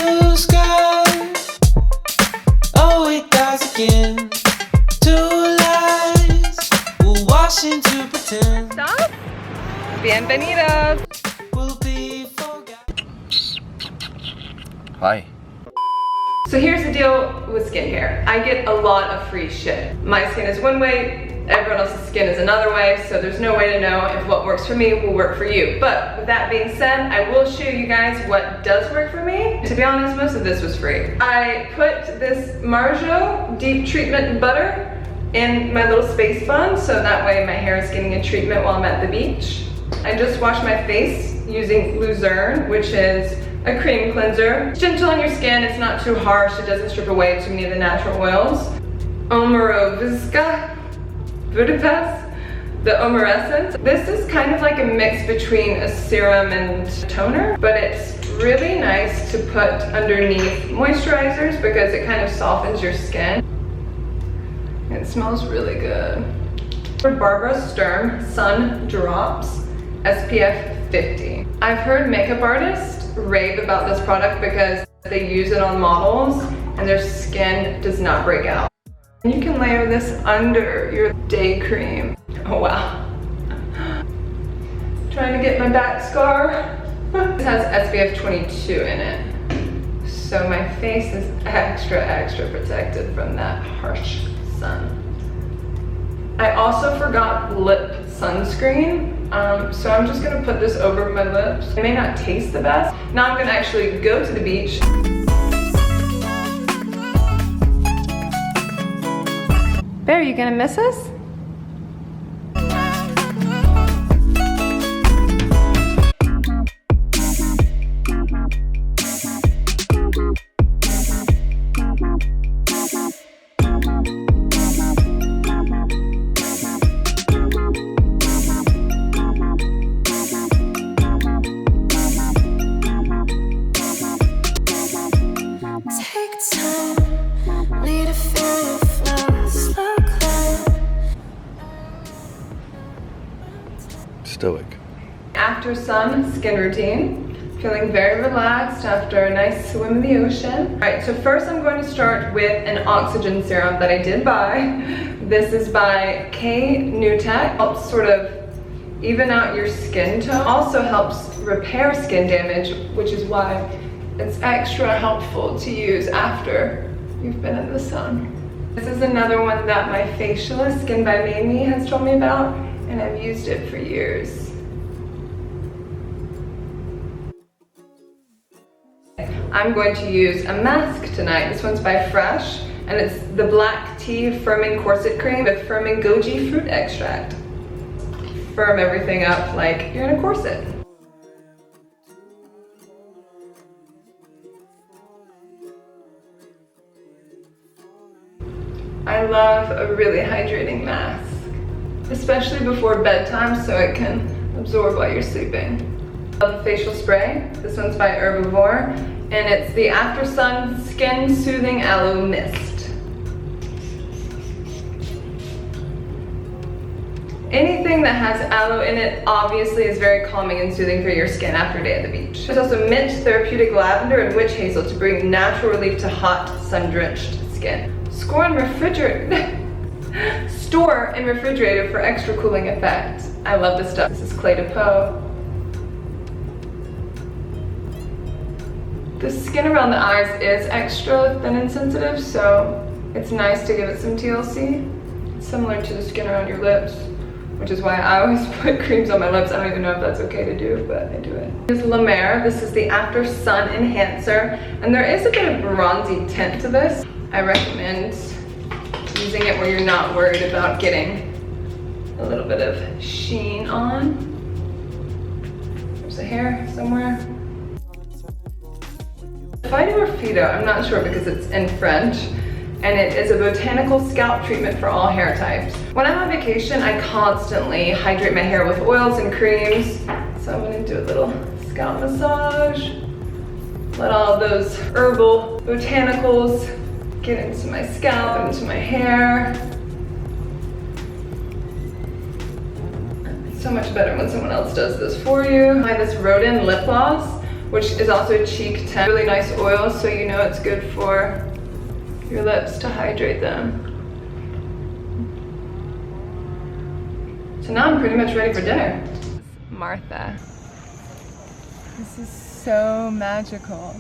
blue sky. Oh, it dies again. Two lies will wash into pretend. Stop. Bienvenidos. Will be forgotten. Hi. So here's the deal with skincare. I get a lot of free shit. My skin is one way, everyone else's skin is another way, so there's no way to know if what works for me will work for you. But with that being said, I will show you guys what does work for me. To be honest, most of this was free. I put this Marjo Deep Treatment Butter in my little space bun, so that way my hair is getting a treatment while I'm at the beach. I just wash my face using Luzerne, which is a cream cleanser. It's gentle on your skin, it's not too harsh, it doesn't strip away too many of the natural oils. Omorovska Budapest, the Omorescence. This is kind of like a mix between a serum and toner, but it's really nice to put underneath moisturizers because it kind of softens your skin. It smells really good. For Barbara Sturm Sun Drops SPF 50. I've heard makeup artists rave about this product because they use it on models and their skin does not break out. You can layer this under your day cream. Oh wow. Trying to get my back scar. This has SPF 22 in it. So my face is extra protected from that harsh sun. I also forgot lip sunscreen. So I'm just gonna put this over my lips. It may not taste the best. Now I'm gonna actually go to the beach. Bear, you gonna miss us? Stoic. After sun skin routine, feeling very relaxed after a nice swim in the ocean. All right, so first I'm going to start with an oxygen serum that I did buy. This is by K Nutech. Helps sort of even out your skin tone. Also helps repair skin damage, which is why it's extra helpful to use after you've been in the sun. This is another one that my facialist, Skin by Mamie, has told me about, and I've used it for years. I'm going to use a mask tonight. This one's by Fresh, and it's the Black Tea Firming Corset Cream with firming goji fruit extract. Firm everything up like you're in a corset. I love a really hydrating mask, especially before bedtime so it can absorb while you're sleeping. I love a facial spray. This one's by Herbivore, and it's the After Sun Skin Soothing Aloe Mist. Anything that has aloe in it obviously is very calming and soothing for your skin after a day at the beach. There's also mint, therapeutic lavender, and witch hazel to bring natural relief to hot, sun-drenched skin. Store in refrigerator for extra cooling effect. I love this stuff. This is Clé de Peau. The skin around the eyes is extra thin and sensitive, so it's nice to give it some TLC. It's similar to the skin around your lips, which is why I always put creams on my lips. I don't even know if that's okay to do, but I do it. This is La Mer. This is the After Sun Enhancer, and there is a bit of bronzy tint to this. I recommend using it where you're not worried about getting a little bit of sheen on. There's a hair somewhere. Fido or Fido, I'm not sure because it's in French, and it is a botanical scalp treatment for all hair types. When I'm on vacation, I constantly hydrate my hair with oils and creams. So I'm gonna do a little scalp massage. Let all of those herbal botanicals get into my scalp, into my hair. It's so much better when someone else does this for you. I have this Rodin lip gloss, which is also cheek tint. Really nice oil, so you know it's good for your lips to hydrate them. So now I'm pretty much ready for dinner. Martha. This is so magical.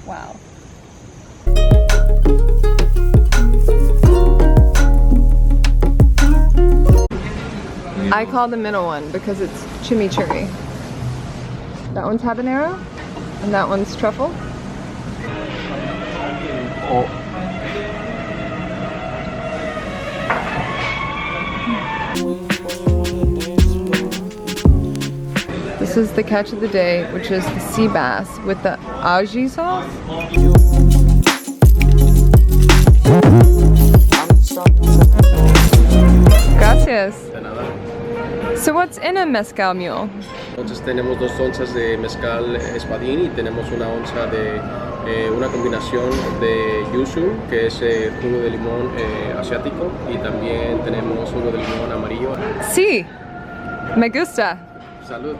Wow. I call the middle one because it's chimichurri. That one's habanero, and that one's truffle. Oh. This is the catch of the day, which is the sea bass with the aji sauce. Gracias. So what's in a mezcal mule? Entonces tenemos 2 onzas de mezcal espadín y tenemos una onza de una combinación de yuzu, que es jugo de limón asiático, y también tenemos jugo de limón amarillo. Sí, me gusta. Salud.